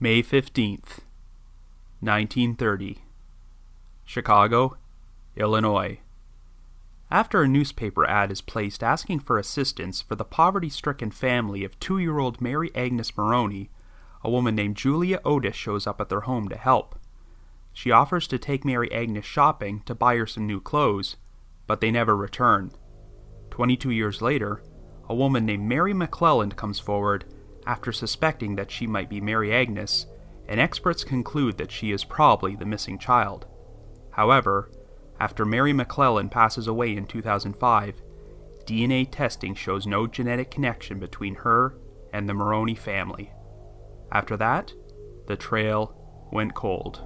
May 15th, 1930. Chicago, Illinois. After a newspaper ad is placed asking for assistance for the poverty-stricken family of 2-year-old Mary Agnes Moroney, a woman named Julia Otis shows up at their home to help. She offers to take Mary Agnes shopping to buy her some new clothes, but they never return. 22 years later, a woman named Mary McClelland comes forward after suspecting that she might be Mary Agnes, and experts conclude that she is probably the missing child. However, after Mary McClelland passes away in 2005, DNA testing shows no genetic connection between her and the Moroney family. After that, the trail went cold.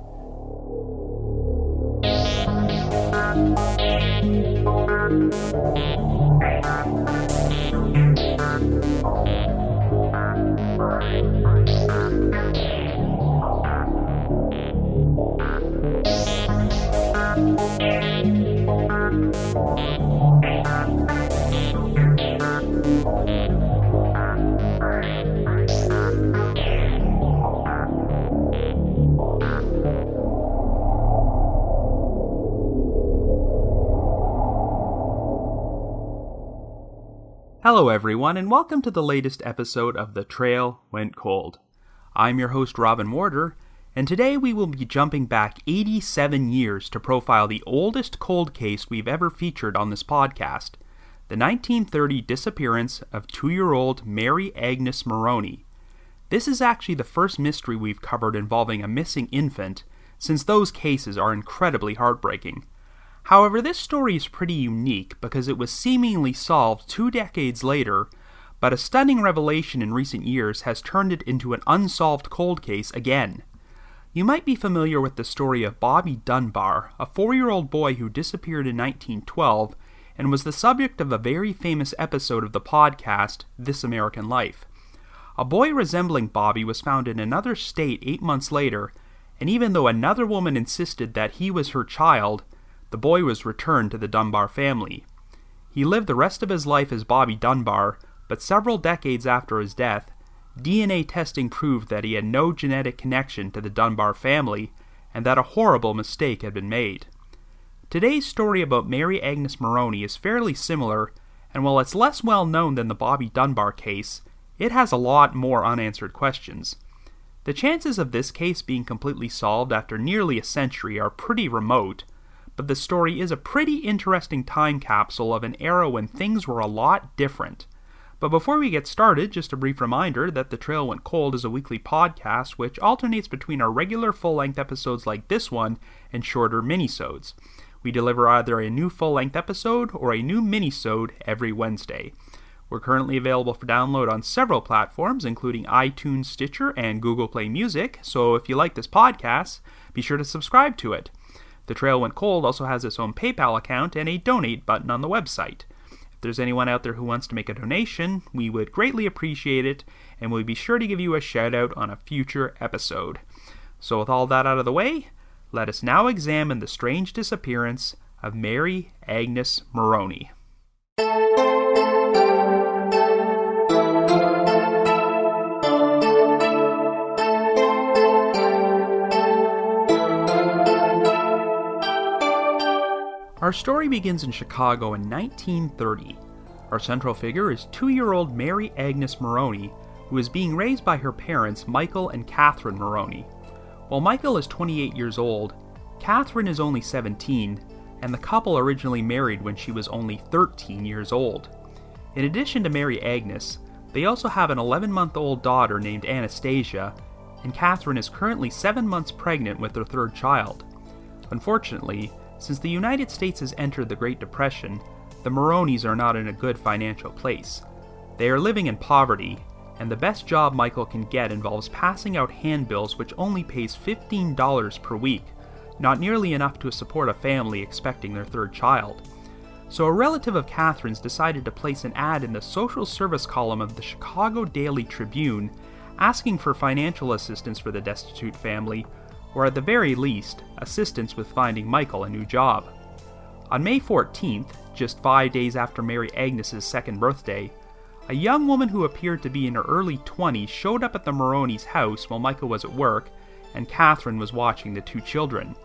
Hello everyone, and welcome to the latest episode of The Trail Went Cold. I'm your host Robin Warder, and today we will be jumping back 87 years to profile the oldest cold case we've ever featured on this podcast, the 1930 disappearance of 2-year-old Mary Agnes Moroney. This is actually the first mystery we've covered involving a missing infant, since those cases are incredibly heartbreaking. However, this story is pretty unique because it was seemingly solved 2 decades later, but a stunning revelation in recent years has turned it into an unsolved cold case again. You might be familiar with the story of Bobby Dunbar, a 4-year-old boy who disappeared in 1912 and was the subject of a very famous episode of the podcast, This American Life. A boy resembling Bobby was found in another state 8 months later, and even though another woman insisted that he was her child, the boy was returned to the Dunbar family. He lived the rest of his life as Bobby Dunbar, but several decades after his death, DNA testing proved that he had no genetic connection to the Dunbar family, and that a horrible mistake had been made. Today's story about Mary Agnes Moroney is fairly similar, and while it's less well known than the Bobby Dunbar case, it has a lot more unanswered questions. The chances of this case being completely solved after nearly a century are pretty remote, but the story is a pretty interesting time capsule of an era when things were a lot different. But before we get started, just a brief reminder that The Trail Went Cold is a weekly podcast which alternates between our regular full-length episodes like this one and shorter minisodes. We deliver either a new full-length episode or a new minisode every Wednesday. We're currently available for download on several platforms, including iTunes, Stitcher, and Google Play Music, so if you like this podcast, be sure to subscribe to it. The Trail Went Cold also has its own PayPal account and a donate button on the website. If there's anyone out there who wants to make a donation, we would greatly appreciate it, and we'll be sure to give you a shout out on a future episode. So with all that out of the way, let us now examine the strange disappearance of Mary Agnes Moroney. Our story begins in Chicago in 1930. Our central figure is 2-year-old Mary Agnes Moroney, who is being raised by her parents Michael and Catherine Moroney. While Michael is 28 years old, Catherine is only 17, and the couple originally married when she was only 13 years old. In addition to Mary Agnes, they also have an 11-month-old daughter named Anastasia, and Catherine is currently 7 months pregnant with their 3rd child. Unfortunately, since the United States has entered the Great Depression, the Moroneys are not in a good financial place. They are living in poverty, and the best job Michael can get involves passing out handbills which only pays $15 per week, not nearly enough to support a family expecting their 3rd child. So a relative of Catherine's decided to place an ad in the social service column of the Chicago Daily Tribune asking for financial assistance for the destitute family, or at the very least, assistance with finding Michael a new job. On May 14th, just 5 days after Mary Agnes' 2nd birthday, A young woman who appeared to be in her early 20s showed up at the Moroney's house while Michael was at work, and Catherine was watching the two children.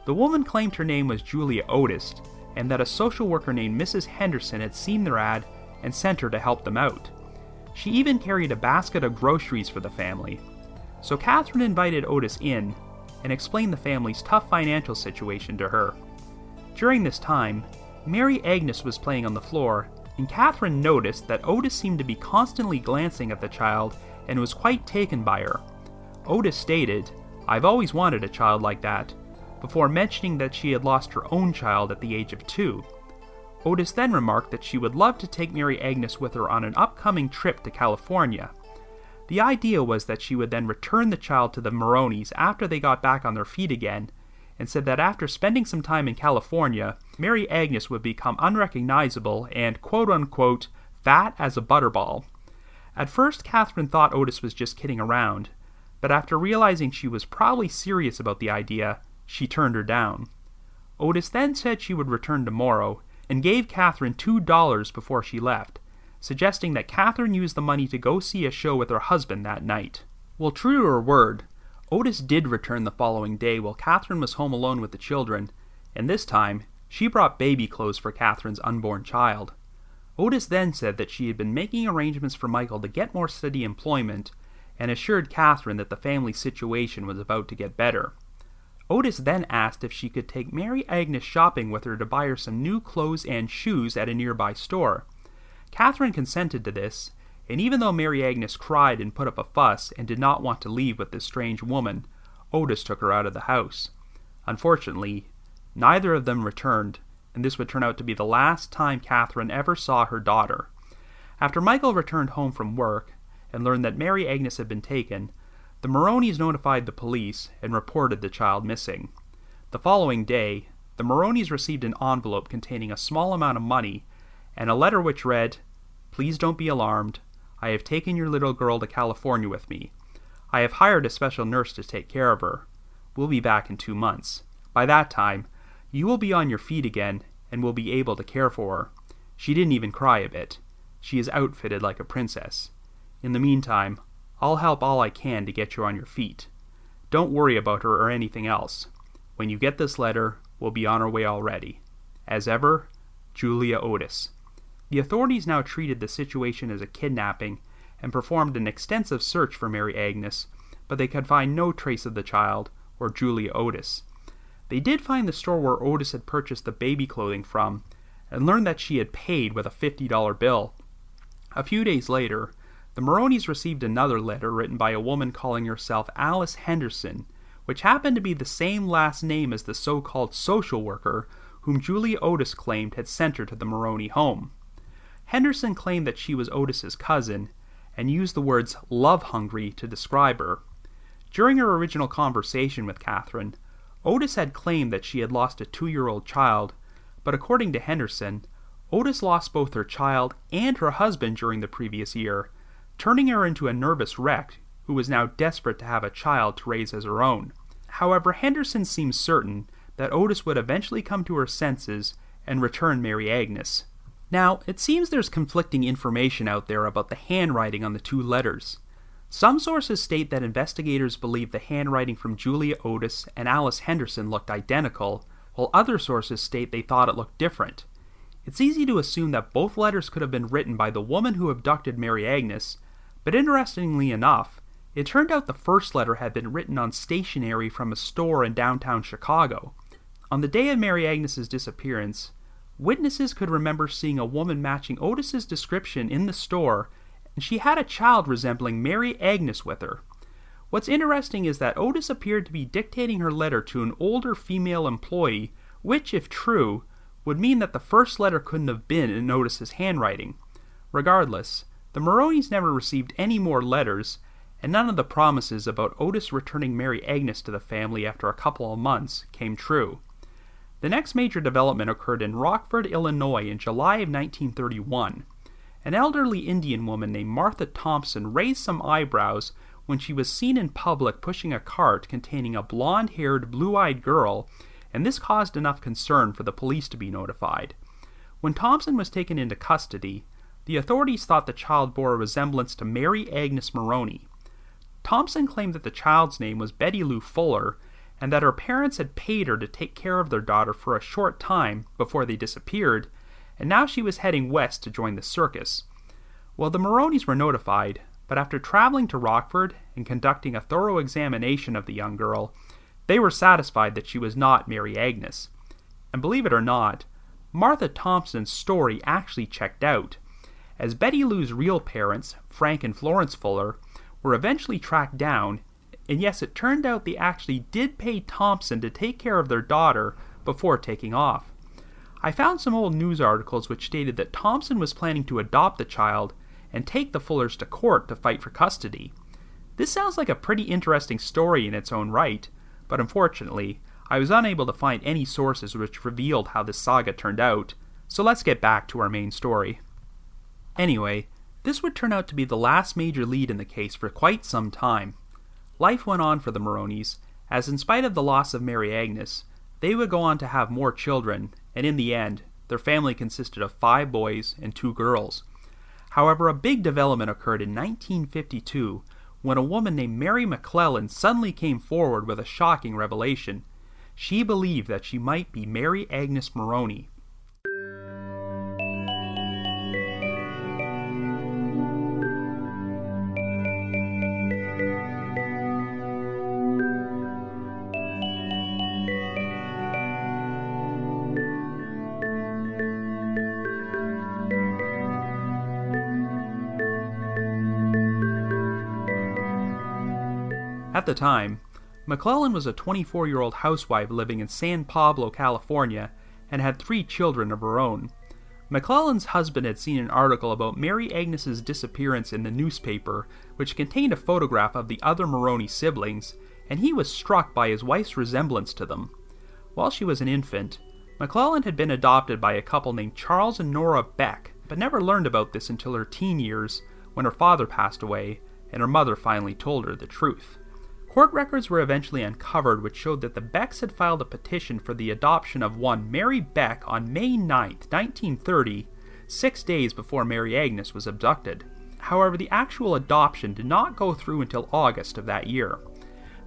The woman claimed her name was Julia Otis, and that a social worker named Mrs. Henderson had seen their ad and sent her to help them out. She even carried a basket of groceries for the family. So Catherine invited Otis in and explained the family's tough financial situation to her. During this time, Mary Agnes was playing on the floor, and Catherine noticed that Otis seemed to be constantly glancing at the child and was quite taken by her. Otis stated, "I've always wanted a child like that," before mentioning that she had lost her own child at the age of 2. Otis then remarked that she would love to take Mary Agnes with her on an upcoming trip to California. The idea was that she would then return the child to the Moroneys after they got back on their feet again, and said that after spending some time in California, Mary Agnes would become unrecognizable and quote-unquote fat as a butterball. At first, Catherine thought Otis was just kidding around, but after realizing she was probably serious about the idea, she turned her down. Otis then said she would return tomorrow, and gave Catherine $2 before she left, suggesting that Catherine use the money to go see a show with her husband that night. Well, true to her word, Otis did return the following day while Catherine was home alone with the children, and this time, she brought baby clothes for Catherine's unborn child. Otis then said that she had been making arrangements for Michael to get more steady employment, and assured Catherine that the family situation was about to get better. Otis then asked if she could take Mary Agnes shopping with her to buy her some new clothes and shoes at a nearby store. Catherine consented to this, and even though Mary Agnes cried and put up a fuss and did not want to leave with this strange woman, Otis took her out of the house. Unfortunately, neither of them returned, and this would turn out to be the last time Catherine ever saw her daughter. After Michael returned home from work and learned that Mary Agnes had been taken, the Moroneys notified the police and reported the child missing. The following day, the Moroneys received an envelope containing a small amount of money and a letter which read, "Please don't be alarmed. I have taken your little girl to California with me. I have hired a special nurse to take care of her. We'll be back in 2 months. By that time, you will be on your feet again and will be able to care for her. She didn't even cry a bit. She is outfitted like a princess. In the meantime, I'll help all I can to get you on your feet. Don't worry about her or anything else. When you get this letter, we'll be on our way already. As ever, Julia Otis." The authorities now treated the situation as a kidnapping and performed an extensive search for Mary Agnes, but they could find no trace of the child or Julia Otis. They did find the store where Otis had purchased the baby clothing from and learned that she had paid with a $50 bill. A few days later, the Moroneys received another letter written by a woman calling herself Alice Henderson, which happened to be the same last name as the so-called social worker whom Julia Otis claimed had sent her to the Moroney home. Henderson claimed that she was Otis's cousin, and used the words love-hungry to describe her. During her original conversation with Catherine, Otis had claimed that she had lost a 2-year-old child, but according to Henderson, Otis lost both her child and her husband during the previous year, turning her into a nervous wreck who was now desperate to have a child to raise as her own. However, Henderson seems certain that Otis would eventually come to her senses and return Mary Agnes. Now, it seems there's conflicting information out there about the handwriting on the 2 letters. Some sources state that investigators believe the handwriting from Julia Otis and Alice Henderson looked identical, while other sources state they thought it looked different. It's easy to assume that both letters could have been written by the woman who abducted Mary Agnes, but interestingly enough, it turned out the first letter had been written on stationery from a store in downtown Chicago. On the day of Mary Agnes's disappearance, witnesses could remember seeing a woman matching Otis's description in the store, and she had a child resembling Mary Agnes with her. What's interesting is that Otis appeared to be dictating her letter to an older female employee, which, if true, would mean that the first letter couldn't have been in Otis's handwriting. Regardless, the Moroneys never received any more letters, and none of the promises about Otis returning Mary Agnes to the family after a couple of months came true. The next major development occurred in Rockford, Illinois in July of 1931. An elderly Indian woman named Martha Thompson raised some eyebrows when she was seen in public pushing a cart containing a blonde-haired, blue-eyed girl, and this caused enough concern for the police to be notified. When Thompson was taken into custody, The authorities thought the child bore a resemblance to Mary Agnes Moroney. Thompson claimed that the child's name was Betty Lou Fuller, and that her parents had paid her to take care of their daughter for a short time before they disappeared, and now she was heading west to join the circus. Well, the Moroneys were notified, but after traveling to Rockford and conducting a thorough examination of the young girl, they were satisfied that she was not Mary Agnes. And believe it or not, Martha Thompson's story actually checked out, as Betty Lou's real parents, Frank and Florence Fuller, were eventually tracked down, and yes, it turned out they actually did pay Thompson to take care of their daughter before taking off. I found some old news articles which stated that Thompson was planning to adopt the child and take the Fullers to court to fight for custody. This sounds like a pretty interesting story in its own right, but unfortunately, I was unable to find any sources which revealed how this saga turned out, so let's get back to our main story. Anyway, this would turn out to be the last major lead in the case for quite some time. Life went on for the Moroneys, as in spite of the loss of Mary Agnes, they would go on to have more children, and in the end, their family consisted of 5 boys and 2 girls. However, a big development occurred in 1952 when a woman named Mary McClelland suddenly came forward with a shocking revelation. She believed that she might be Mary Agnes Moroney. At the time, McClelland was a 24-year-old housewife living in San Pablo, California, and had 3 children of her own. McClelland's husband had seen an article about Mary Agnes's disappearance in the newspaper, which contained a photograph of the other Moroney siblings, and he was struck by his wife's resemblance to them. While she was an infant, McClelland had been adopted by a couple named Charles and Nora Beck, but never learned about this until her teen years, when her father passed away, and her mother finally told her the truth. Court records were eventually uncovered which showed that the Becks had filed a petition for the adoption of one Mary Beck on May 9, 1930, 6 days before Mary Agnes was abducted. However, the actual adoption did not go through until August of that year.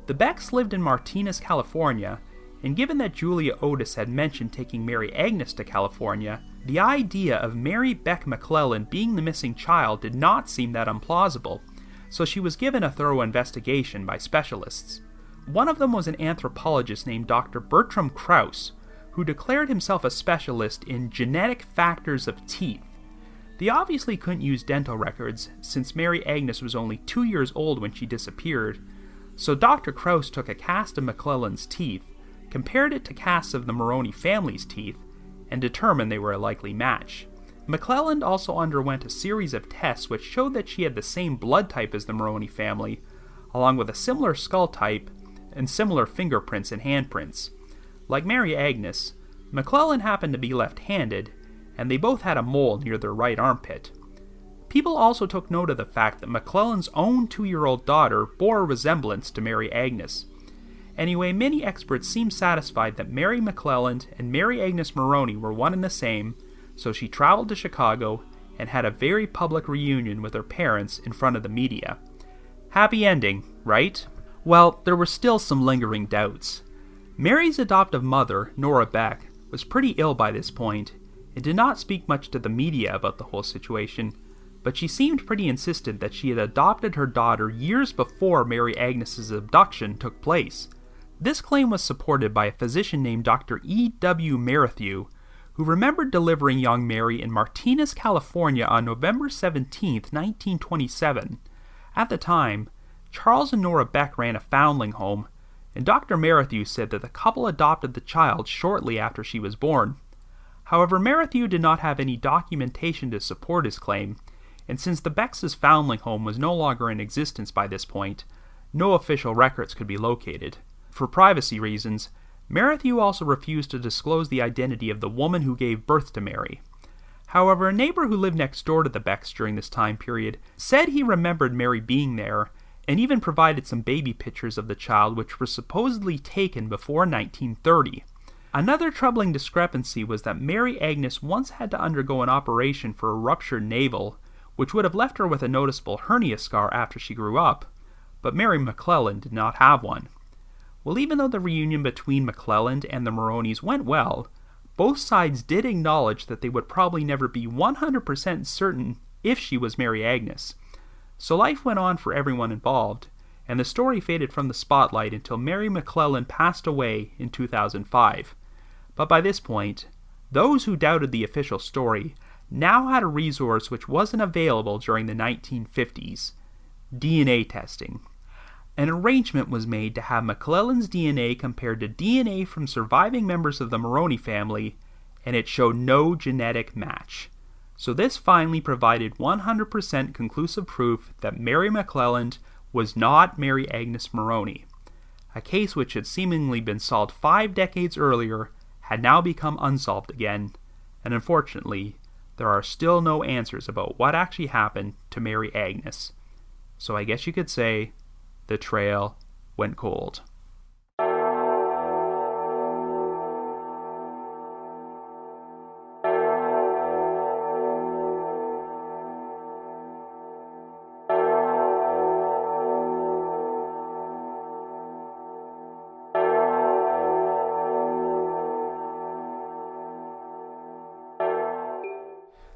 The Becks lived in Martinez, California, and given that Julia Otis had mentioned taking Mary Agnes to California, the idea of Mary Beck McClelland being the missing child did not seem that implausible, so she was given a thorough investigation by specialists. One of them was an anthropologist named Dr. Bertram Krause, who declared himself a specialist in genetic factors of teeth. They obviously couldn't use dental records, since Mary Agnes was only 2 years old when she disappeared, so Dr. Krause took a cast of McClelland's teeth, compared it to casts of the Moroney family's teeth, and determined they were a likely match. McClelland also underwent a series of tests which showed that she had the same blood type as the Moroney family, along with a similar skull type and similar fingerprints and handprints. Like Mary Agnes, McClelland happened to be left-handed, and they both had a mole near their right armpit. People also took note of the fact that McClelland's own 2-year-old daughter bore a resemblance to Mary Agnes. Anyway, many experts seemed satisfied that Mary McClelland and Mary Agnes Moroney were one and the same, so she traveled to Chicago and had a very public reunion with her parents in front of the media. Happy ending, right? Well, there were still some lingering doubts. Mary's adoptive mother, Nora Beck, was pretty ill by this point and did not speak much to the media about the whole situation, but she seemed pretty insistent that she had adopted her daughter years before Mary Agnes's abduction took place. This claim was supported by a physician named Dr. E.W. Merrithew, who remembered delivering young Mary in Martinez, California on November 17, 1927. At the time, Charles and Nora Beck ran a foundling home, and Dr. Merrithew said that the couple adopted the child shortly after she was born. However, Merrithew did not have any documentation to support his claim, and since the Becks' foundling home was no longer in existence by this point, no official records could be located. For privacy reasons, Merrithew also refused to disclose the identity of the woman who gave birth to Mary. However, a neighbor who lived next door to the Becks during this time period said he remembered Mary being there, and even provided some baby pictures of the child which were supposedly taken before 1930. Another troubling discrepancy was that Mary Agnes once had to undergo an operation for a ruptured navel, which would have left her with a noticeable hernia scar after she grew up, but Mary McClelland did not have one. Well, even though the reunion between McClelland and the Moroneys went well, both sides did acknowledge that they would probably never be 100% certain if she was Mary Agnes. So life went on for everyone involved, and the story faded from the spotlight until Mary McClelland passed away in 2005. But by this point, those who doubted the official story now had a resource which wasn't available during the 1950s: DNA testing. An arrangement was made to have McClelland's DNA compared to DNA from surviving members of the Moroney family, and it showed no genetic match. So this finally provided 100% conclusive proof that Mary McClelland was not Mary Agnes Moroney. A case which had seemingly been solved 5 decades earlier had now become unsolved again, and unfortunately, there are still no answers about what actually happened to Mary Agnes. So I guess you could say, the trail went cold.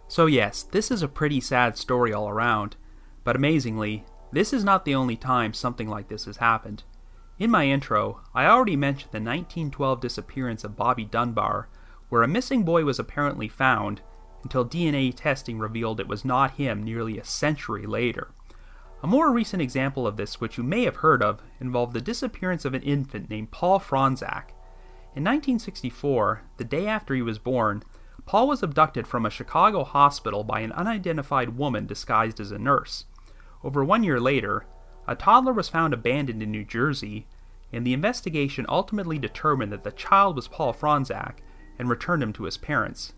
So yes, this is a pretty sad story all around, but amazingly, this is not the only time something like this has happened. In my intro, I already mentioned the 1912 disappearance of Bobby Dunbar, where a missing boy was apparently found until DNA testing revealed it was not him nearly a century later. A more recent example of this, which you may have heard of, involved the disappearance of an infant named Paul Franzak. In 1964, the day after he was born, Paul was abducted from a Chicago hospital by an unidentified woman disguised as a nurse. Over 1 year later, a toddler was found abandoned in New Jersey, and the investigation ultimately determined that the child was Paul Franzak and returned him to his parents.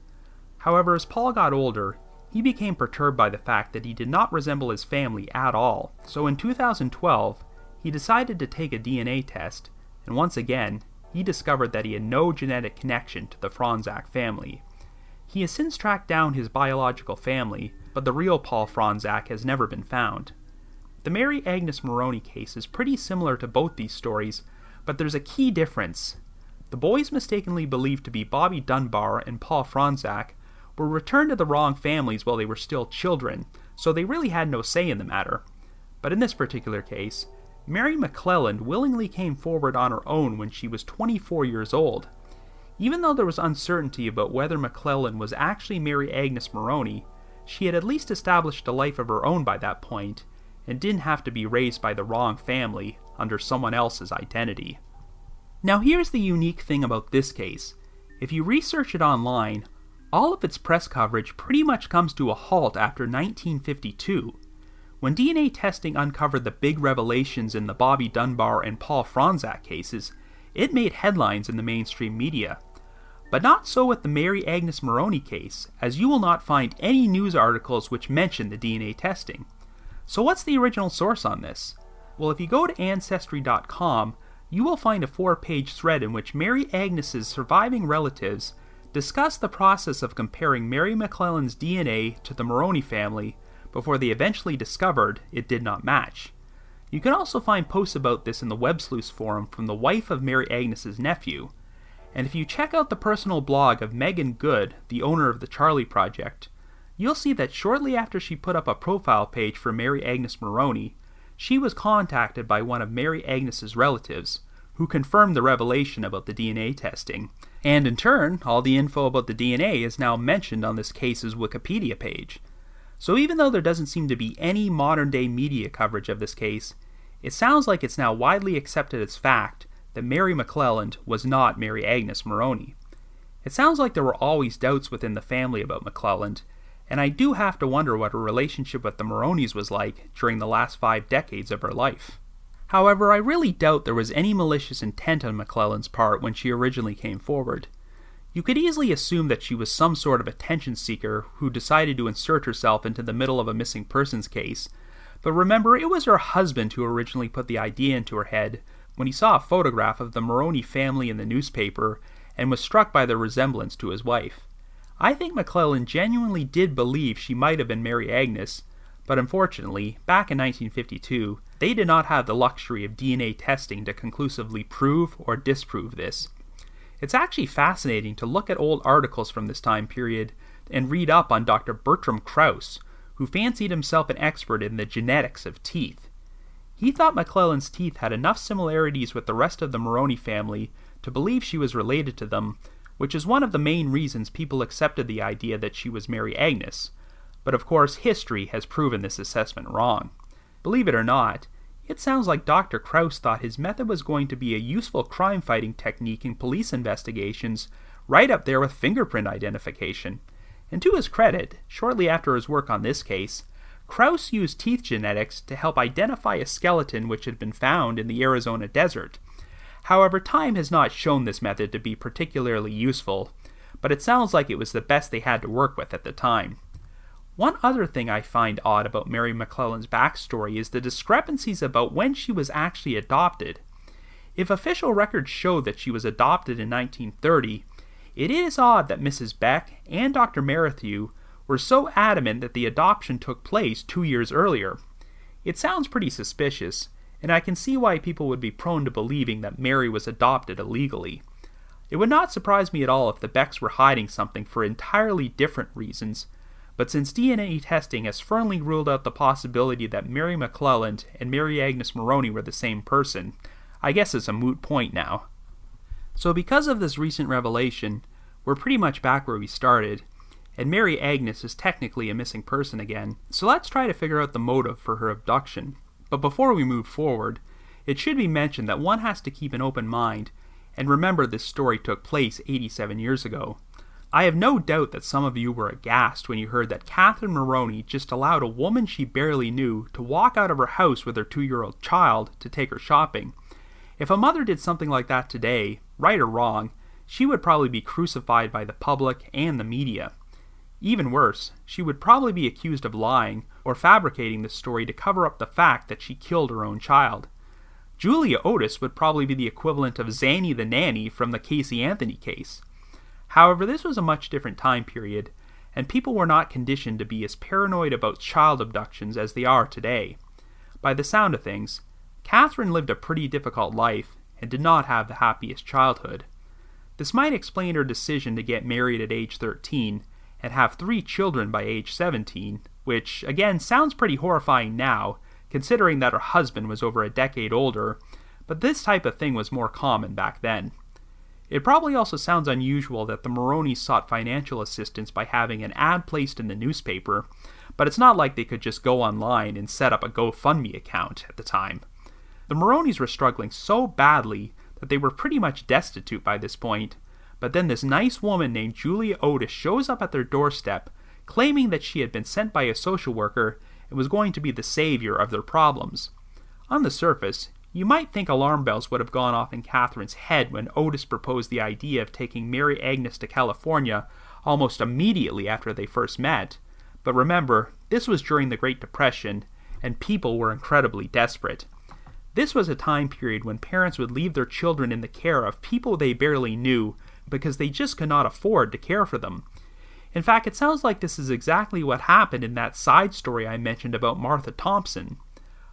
However, as Paul got older, he became perturbed by the fact that he did not resemble his family at all. So in 2012, he decided to take a DNA test, and once again, he discovered that he had no genetic connection to the Franzak family. He has since tracked down his biological family, but the real Paul Franzak has never been found. The Mary Agnes Moroney case is pretty similar to both these stories, but there's a key difference. The boys mistakenly believed to be Bobby Dunbar and Paul Franzak were returned to the wrong families while they were still children, so they really had no say in the matter. But in this particular case, Mary McClelland willingly came forward on her own when she was 24 years old. Even though there was uncertainty about whether McClelland was actually Mary Agnes Moroney, she had at least established a life of her own by that point, and didn't have to be raised by the wrong family under someone else's identity. Now here's the unique thing about this case. If you research it online, all of its press coverage pretty much comes to a halt after 1952. When DNA testing uncovered the big revelations in the Bobby Dunbar and Paul Franzak cases, it made headlines in the mainstream media. But not so with the Mary Agnes Moroney case, as you will not find any news articles which mention the DNA testing. So what's the original source on this? Well, if you go to Ancestry.com, you will find a 4-page thread in which Mary Agnes's surviving relatives discuss the process of comparing Mary McClelland's DNA to the Moroney family before they eventually discovered it did not match. You can also find posts about this in the Web Sleuths forum from the wife of Mary Agnes's nephew. And if you check out the personal blog of Megan Good, the owner of the Charlie Project, you'll see that shortly after she put up a profile page for Mary Agnes Moroney, she was contacted by one of Mary Agnes's relatives, who confirmed the revelation about the DNA testing. And in turn, all the info about the DNA is now mentioned on this case's Wikipedia page. So even though there doesn't seem to be any modern-day media coverage of this case, it sounds like it's now widely accepted as fact that Mary McClelland was not Mary Agnes Moroney. It sounds like there were always doubts within the family about McClelland, and I do have to wonder what her relationship with the Moroneys was like during the last 5 decades of her life. However, I really doubt there was any malicious intent on McClelland's part when she originally came forward. You could easily assume that she was some sort of attention seeker who decided to insert herself into the middle of a missing persons case, but remember, it was her husband who originally put the idea into her head when he saw a photograph of the Moroney family in the newspaper and was struck by the resemblance to his wife. I think McClelland genuinely did believe she might have been Mary Agnes, but unfortunately, back in 1952, they did not have the luxury of DNA testing to conclusively prove or disprove this. It's actually fascinating to look at old articles from this time period and read up on Dr. Bertram Krause, who fancied himself an expert in the genetics of teeth. He thought McClelland's teeth had enough similarities with the rest of the Moroney family to believe she was related to them, which is one of the main reasons people accepted the idea that she was Mary Agnes. But of course, history has proven this assessment wrong. Believe it or not, it sounds like Dr. Krause thought his method was going to be a useful crime-fighting technique in police investigations, right up there with fingerprint identification. And to his credit, shortly after his work on this case, Krause used teeth genetics to help identify a skeleton which had been found in the Arizona desert. However, time has not shown this method to be particularly useful, but it sounds like it was the best they had to work with at the time. One other thing I find odd about Mary McClelland's backstory is the discrepancies about when she was actually adopted. If official records show that she was adopted in 1930, it is odd that Mrs. Beck and Dr. Merrithew were so adamant that the adoption took place 2 years earlier. It sounds pretty suspicious, and I can see why people would be prone to believing that Mary was adopted illegally. It would not surprise me at all if the Becks were hiding something for entirely different reasons, but since DNA testing has firmly ruled out the possibility that Mary McClelland and Mary Agnes Moroney were the same person, I guess it's a moot point now. So because of this recent revelation, we're pretty much back where we started, and Mary Agnes is technically a missing person again, so let's try to figure out the motive for her abduction. But before we move forward, it should be mentioned that one has to keep an open mind and remember this story took place 87 years ago. I have no doubt that some of you were aghast when you heard that Catherine Moroney just allowed a woman she barely knew to walk out of her house with her 2-year-old child to take her shopping. If a mother did something like that today, right or wrong, she would probably be crucified by the public and the media. Even worse, she would probably be accused of lying or fabricating the story to cover up the fact that she killed her own child. Julia Otis would probably be the equivalent of Zanny the nanny from the Casey Anthony case. However, this was a much different time period, and people were not conditioned to be as paranoid about child abductions as they are today. By the sound of things, Catherine lived a pretty difficult life and did not have the happiest childhood. This might explain her decision to get married at age 13 and have 3 children by age 17, which, again, sounds pretty horrifying now, considering that her husband was over a decade older, but this type of thing was more common back then. It probably also sounds unusual that the Moroneys sought financial assistance by having an ad placed in the newspaper, but it's not like they could just go online and set up a GoFundMe account at the time. The Moroneys were struggling so badly that they were pretty much destitute by this point, but then this nice woman named Julia Otis shows up at their doorstep, claiming that she had been sent by a social worker and was going to be the savior of their problems. On the surface, you might think alarm bells would have gone off in Catherine's head when Otis proposed the idea of taking Mary Agnes to California almost immediately after they first met. But remember, this was during the Great Depression, and people were incredibly desperate. This was a time period when parents would leave their children in the care of people they barely knew because they just could not afford to care for them. In fact, it sounds like this is exactly what happened in that side story I mentioned about Martha Thompson.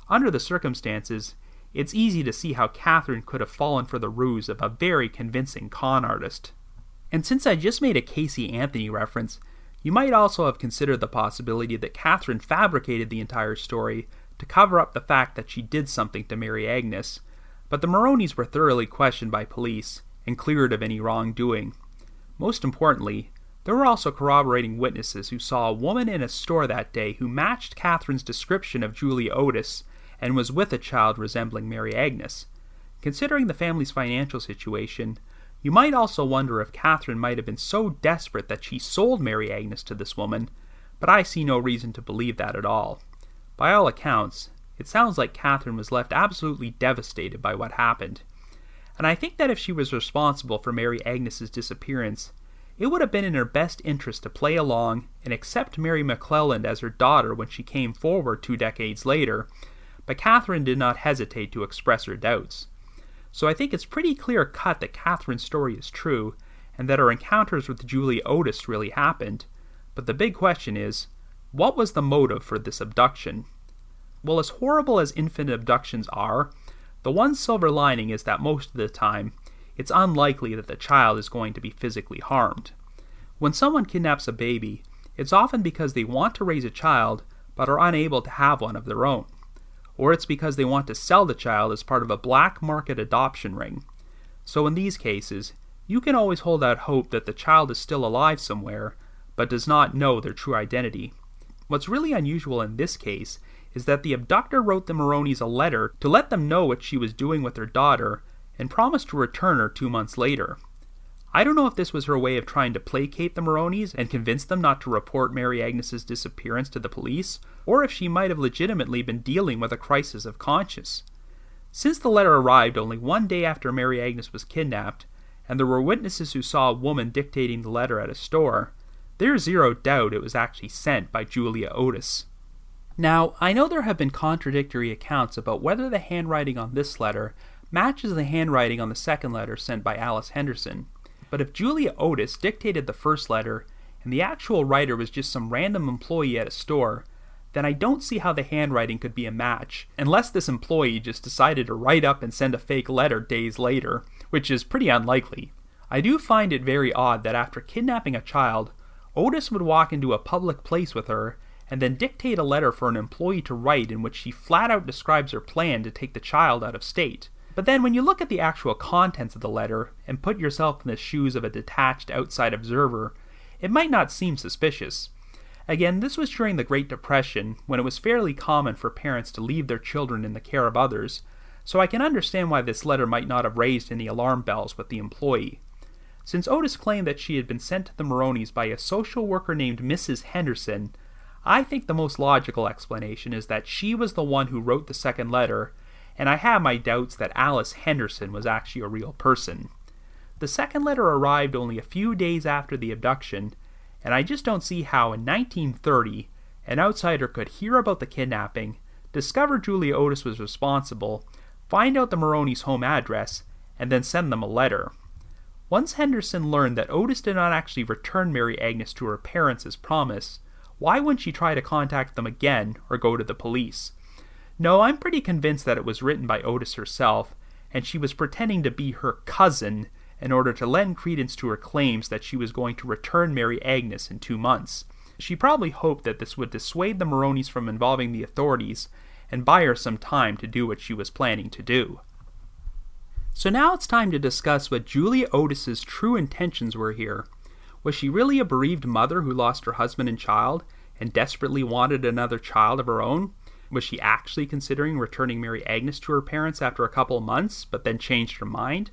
Under the circumstances, it's easy to see how Catherine could have fallen for the ruse of a very convincing con artist. And since I just made a Casey Anthony reference, you might also have considered the possibility that Catherine fabricated the entire story to cover up the fact that she did something to Mary Agnes, but the Moroneys were thoroughly questioned by police and cleared of any wrongdoing. Most importantly, there were also corroborating witnesses who saw a woman in a store that day who matched Catherine's description of Julia Otis and was with a child resembling Mary Agnes. Considering the family's financial situation, you might also wonder if Catherine might have been so desperate that she sold Mary Agnes to this woman, but I see no reason to believe that at all. By all accounts, it sounds like Catherine was left absolutely devastated by what happened. And I think that if she was responsible for Mary Agnes's disappearance, it would have been in her best interest to play along and accept Mary McClelland as her daughter when she came forward 2 decades later, but Catherine did not hesitate to express her doubts. So I think it's pretty clear-cut that Catherine's story is true, and that her encounters with Julia Otis really happened. But the big question is, what was the motive for this abduction? Well, as horrible as infant abductions are, the one silver lining is that most of the time, it's unlikely that the child is going to be physically harmed. When someone kidnaps a baby, it's often because they want to raise a child but are unable to have one of their own. Or it's because they want to sell the child as part of a black market adoption ring. So in these cases, you can always hold out hope that the child is still alive somewhere, but does not know their true identity. What's really unusual in this case is that the abductor wrote the Moroneys a letter to let them know what she was doing with their daughter and promised to return her 2 months later. I don't know if this was her way of trying to placate the Moroneys and convince them not to report Mary Agnes's disappearance to the police, or if she might have legitimately been dealing with a crisis of conscience. Since the letter arrived only 1 day after Mary Agnes was kidnapped, and there were witnesses who saw a woman dictating the letter at a store, there's zero doubt it was actually sent by Julia Otis. Now, I know there have been contradictory accounts about whether the handwriting on this letter matches the handwriting on the second letter sent by Alice Henderson. But if Julia Otis dictated the first letter, and the actual writer was just some random employee at a store, then I don't see how the handwriting could be a match, unless this employee just decided to write up and send a fake letter days later, which is pretty unlikely. I do find it very odd that after kidnapping a child, Otis would walk into a public place with her, and then dictate a letter for an employee to write in which she flat out describes her plan to take the child out of state. But then when you look at the actual contents of the letter and put yourself in the shoes of a detached outside observer, it might not seem suspicious. Again, this was during the Great Depression, when it was fairly common for parents to leave their children in the care of others, so I can understand why this letter might not have raised any alarm bells with the employee. Since Otis claimed that she had been sent to the Moroneys by a social worker named Mrs. Henderson, I think the most logical explanation is that she was the one who wrote the second letter, and I have my doubts that Alice Henderson was actually a real person. The second letter arrived only a few days after the abduction, and I just don't see how in 1930 an outsider could hear about the kidnapping, discover Julia Otis was responsible, find out the Moroneys' home address, and then send them a letter. Once Henderson learned that Otis did not actually return Mary Agnes to her parents as promised, why wouldn't she try to contact them again or go to the police? No, I'm pretty convinced that it was written by Otis herself, and she was pretending to be her cousin in order to lend credence to her claims that she was going to return Mary Agnes in 2 months. She probably hoped that this would dissuade the Moroneys from involving the authorities and buy her some time to do what she was planning to do. So now it's time to discuss what Julia Otis's true intentions were here. Was she really a bereaved mother who lost her husband and child and desperately wanted another child of her own? Was she actually considering returning Mary Agnes to her parents after a couple of months, but then changed her mind?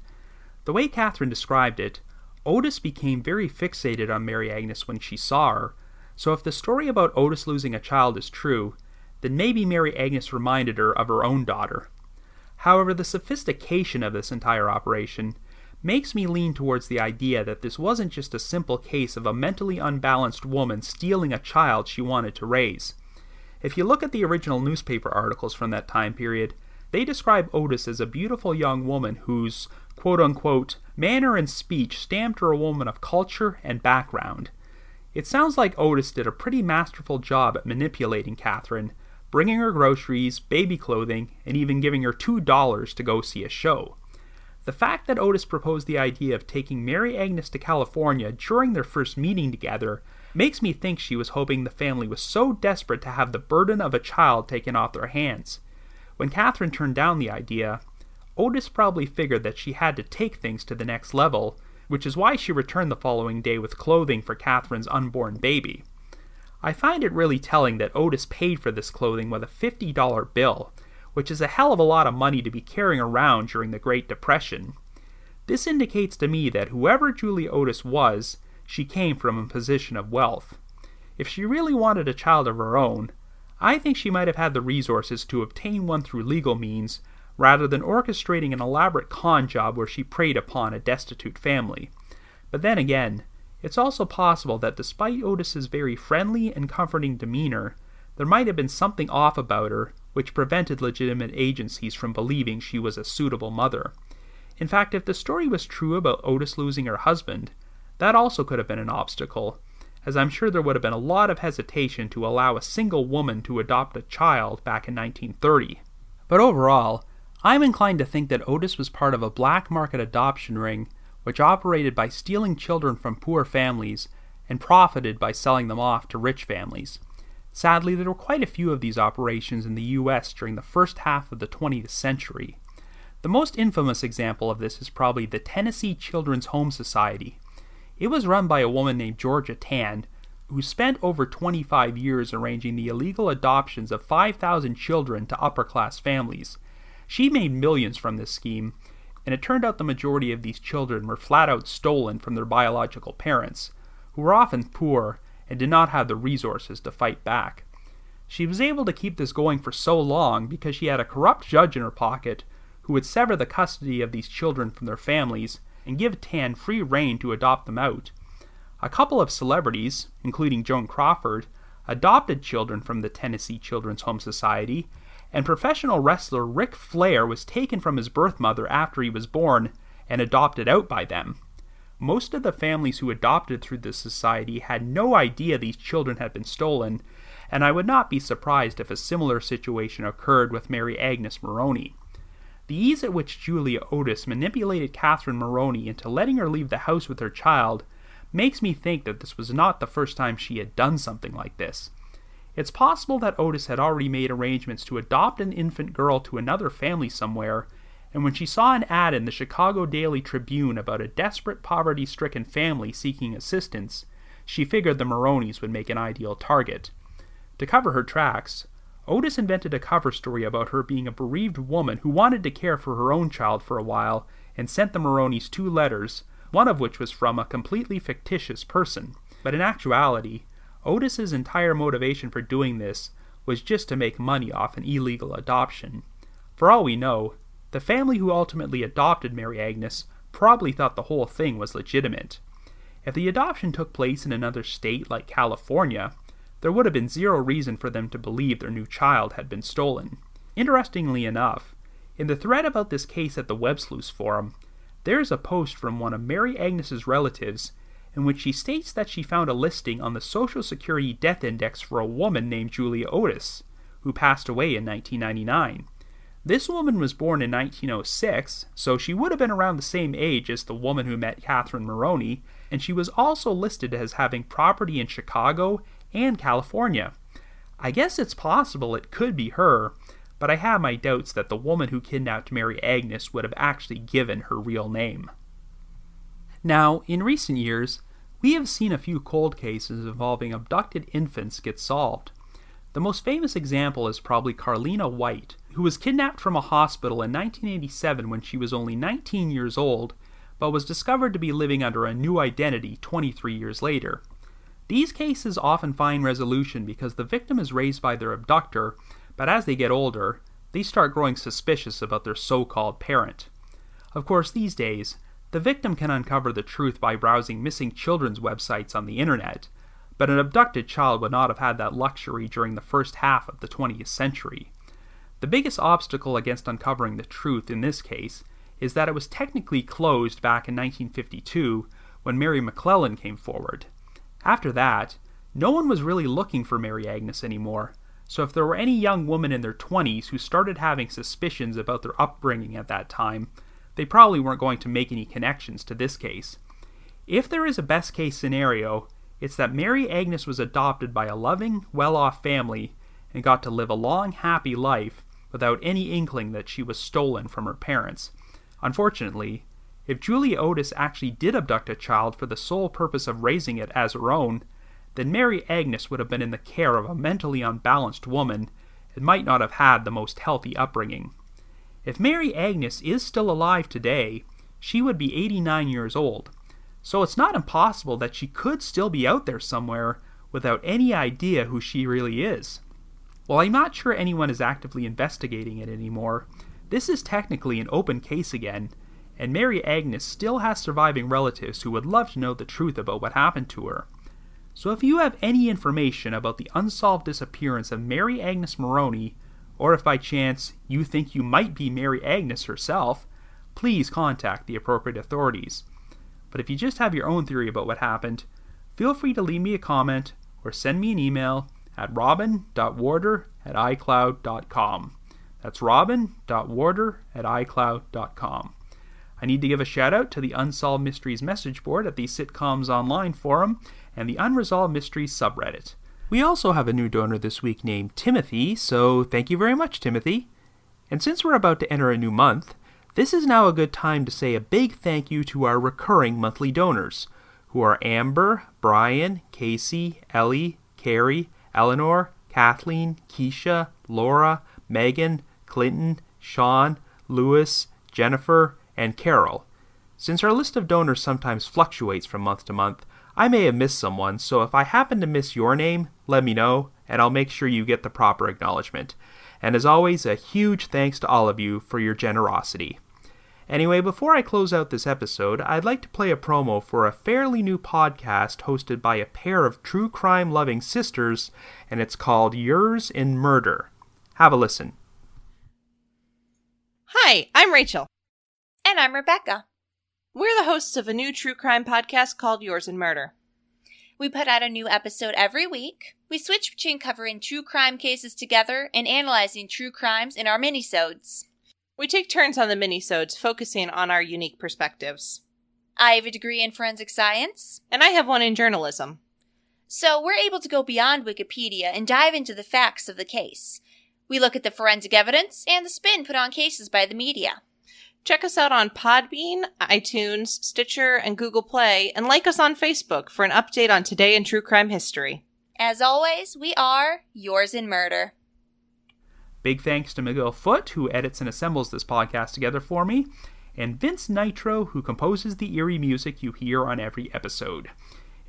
The way Catherine described it, Otis became very fixated on Mary Agnes when she saw her, so if the story about Otis losing a child is true, then maybe Mary Agnes reminded her of her own daughter. However, the sophistication of this entire operation makes me lean towards the idea that this wasn't just a simple case of a mentally unbalanced woman stealing a child she wanted to raise. If you look at the original newspaper articles from that time period, they describe Otis as a beautiful young woman whose, quote-unquote, manner and speech stamped her a woman of culture and background. It sounds like Otis did a pretty masterful job at manipulating Catherine, bringing her groceries, baby clothing, and even giving her $2 to go see a show. The fact that Otis proposed the idea of taking Mary Agnes to California during their first meeting together makes me think she was hoping the family was so desperate to have the burden of a child taken off their hands. When Catherine turned down the idea, Otis probably figured that she had to take things to the next level, which is why she returned the following day with clothing for Catherine's unborn baby. I find it really telling that Otis paid for this clothing with a $50 bill, which is a hell of a lot of money to be carrying around during the Great Depression. This indicates to me that whoever Julia Otis was, she came from a position of wealth. If she really wanted a child of her own, I think she might have had the resources to obtain one through legal means, rather than orchestrating an elaborate con job where she preyed upon a destitute family. But then again, it's also possible that despite Otis's very friendly and comforting demeanor, there might have been something off about her which prevented legitimate agencies from believing she was a suitable mother. In fact, if the story was true about Otis losing her husband, That also could have been an obstacle, as I'm sure there would have been a lot of hesitation to allow a single woman to adopt a child back in 1930. But overall, I'm inclined to think that Otis was part of a black market adoption ring which operated by stealing children from poor families and profited by selling them off to rich families. Sadly, there were quite a few of these operations in the U.S. during the first half of the 20th century. The most infamous example of this is probably the Tennessee Children's Home Society. It was run by a woman named Georgia Tann, who spent over 25 years arranging the illegal adoptions of 5,000 children to upper-class families. She made millions from this scheme, and it turned out the majority of these children were flat-out stolen from their biological parents, who were often poor and did not have the resources to fight back. She was able to keep this going for so long because she had a corrupt judge in her pocket who would sever the custody of these children from their families and give Tann free rein to adopt them out. A couple of celebrities, including Joan Crawford, adopted children from the Tennessee Children's Home Society, and professional wrestler Ric Flair was taken from his birth mother after he was born and adopted out by them. Most of the families who adopted through this society had no idea these children had been stolen, and I would not be surprised if a similar situation occurred with Mary Agnes Moroney. The ease at which Julia Otis manipulated Catherine Moroney into letting her leave the house with her child makes me think that this was not the first time she had done something like this. It's possible that Otis had already made arrangements to adopt an infant girl to another family somewhere, and when she saw an ad in the Chicago Daily Tribune about a desperate poverty-stricken family seeking assistance, she figured the Moroneys would make an ideal target. To cover her tracks, Otis invented a cover story about her being a bereaved woman who wanted to care for her own child for a while and sent the Moroneys 2 letters, one of which was from a completely fictitious person. But in actuality, Otis's entire motivation for doing this was just to make money off an illegal adoption. For all we know, the family who ultimately adopted Mary Agnes probably thought the whole thing was legitimate. If the adoption took place in another state like California, there would have been zero reason for them to believe their new child had been stolen. Interestingly enough, in the thread about this case at the Web Sleuths forum, there is a post from one of Mary Agnes's relatives in which she states that she found a listing on the Social Security Death Index for a woman named Julia Otis, who passed away in 1999. This woman was born in 1906, so she would have been around the same age as the woman who met Catherine Moroney, and she was also listed as having property in Chicago and California. I guess it's possible it could be her, but I have my doubts that the woman who kidnapped Mary Agnes would have actually given her real name. Now, in recent years, we have seen a few cold cases involving abducted infants get solved. The most famous example is probably Carlina White, who was kidnapped from a hospital in 1987 when she was only 19 years old, but was discovered to be living under a new identity 23 years later. These cases often find resolution because the victim is raised by their abductor, but as they get older, they start growing suspicious about their so-called parent. Of course, these days, the victim can uncover the truth by browsing missing children's websites on the internet, but an abducted child would not have had that luxury during the first half of the 20th century. The biggest obstacle against uncovering the truth in this case is that it was technically closed back in 1952 when Mary McClelland came forward. After that, no one was really looking for Mary Agnes anymore, so if there were any young women in their 20s who started having suspicions about their upbringing at that time, they probably weren't going to make any connections to this case. If there is a best case scenario, it's that Mary Agnes was adopted by a loving, well-off family and got to live a long, happy life without any inkling that she was stolen from her parents. Unfortunately, if Julia Otis actually did abduct a child for the sole purpose of raising it as her own, then Mary Agnes would have been in the care of a mentally unbalanced woman and might not have had the most healthy upbringing. If Mary Agnes is still alive today, she would be 89 years old, so it's not impossible that she could still be out there somewhere without any idea who she really is. While I'm not sure anyone is actively investigating it anymore, this is technically an open case again, and Mary Agnes still has surviving relatives who would love to know the truth about what happened to her. So if you have any information about the unsolved disappearance of Mary Agnes Moroney, or if by chance you think you might be Mary Agnes herself, please contact the appropriate authorities. But if you just have your own theory about what happened, feel free to leave me a comment or send me an email at robin.warder@icloud.com. That's robin.warder@icloud.com. I need to give a shout out to the Unsolved Mysteries message board at the Sitcoms Online forum and the Unresolved Mysteries subreddit. We also have a new donor this week named Timothy, so thank you very much, Timothy. And since we're about to enter a new month, this is now a good time to say a big thank you to our recurring monthly donors, who are Amber, Brian, Casey, Ellie, Carrie, Eleanor, Kathleen, Keisha, Laura, Megan, Clinton, Sean, Lewis, Jennifer, and Carol. Since our list of donors sometimes fluctuates from month to month, I may have missed someone, so if I happen to miss your name, let me know, and I'll make sure you get the proper acknowledgement. And as always, a huge thanks to all of you for your generosity. Anyway, before I close out this episode, I'd like to play a promo for a fairly new podcast hosted by a pair of true crime-loving sisters, and it's called Yours in Murder. Have a listen. Hi, I'm Rachel. And I'm Rebecca. We're the hosts of a new true crime podcast called Yours in Murder. We put out a new episode every week. We switch between covering true crime cases together and analyzing true crimes in our minisodes. We take turns on the minisodes, focusing on our unique perspectives. I have a degree in forensic science. And I have one in journalism. So we're able to go beyond Wikipedia and dive into the facts of the case. We look at the forensic evidence and the spin put on cases by the media. Check us out on Podbean, iTunes, Stitcher, and Google Play, and like us on Facebook for an update on today in true crime history. As always, we are Yours in Murder. Big thanks to Miguel Foote, who edits and assembles this podcast together for me, and Vince Nitro, who composes the eerie music you hear on every episode.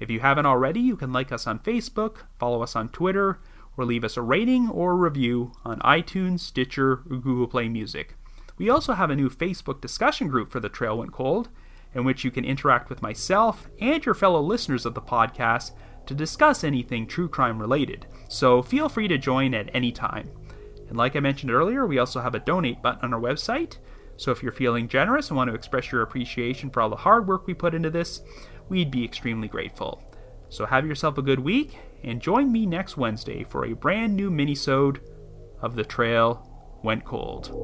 If you haven't already, you can like us on Facebook, follow us on Twitter, or leave us a rating or review on iTunes, Stitcher, or Google Play Music. We also have a new Facebook discussion group for The Trail Went Cold, in which you can interact with myself and your fellow listeners of the podcast to discuss anything true crime related, so feel free to join at any time. And like I mentioned earlier, we also have a donate button on our website, so if you're feeling generous and want to express your appreciation for all the hard work we put into this, we'd be extremely grateful. So have yourself a good week, and join me next Wednesday for a brand new minisode of The Trail Went Cold.